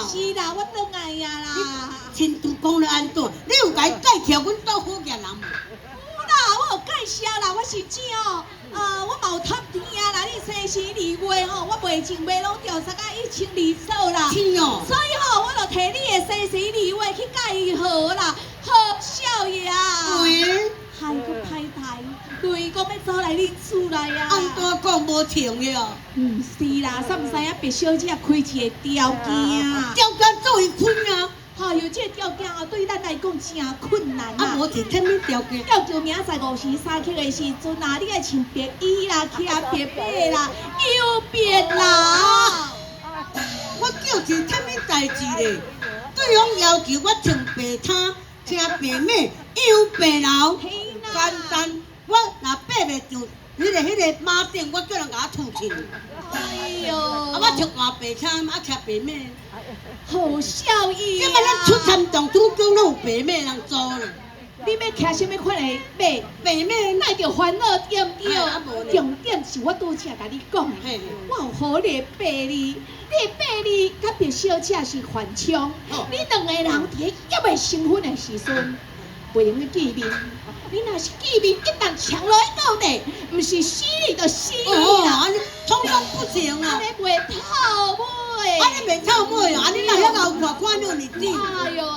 是啦，我倒来呀啦。亲都讲了安怎？你有甲伊介绍阮倒好业人无？有啦，我有介绍啦，我是正哦，我嘛有探听啦，你生时离月吼，我袂情袂拢调查到1200首啦。是哦。所以吼，我就摕你的生时离月去甲伊好啦，好少爷啊。喂。还阁歹台，雷讲要走来恁厝内啊。按怎讲无情的哦？是啦，啥毋知影白小姐开一个条件啊。条件做伊开啊。吼，有这条件啊，对咱来讲真困难啊。无是什么条件？要求明仔5时3刻的时阵啊，你爱穿白衣啦，骑白马啦，有别啦。我叫是什么代志咧？对方要求我穿白衫、骑白马、养白老，简单。我若爬袂上迄个马顶，我叫人甲我吐去。哎呦！啊，我穿换白衫，啊骑白马。好笑意啊！即摆咱出山当主讲拢有白马人租咧。你要骑什么款的马？白马那着烦恼对不对？重点是我拄则甲你讲的，我有好你的爸你的爸你甲白小姐是反冲，你两个人伫约会成婚的时阵，袂用去见面。你若是见面，一旦抢落去到底，毋是死你就死你啦！安尼通通不行啊！安尼袂透尾，安尼袂透尾啊！安尼若遐有看看了日子。哎呦！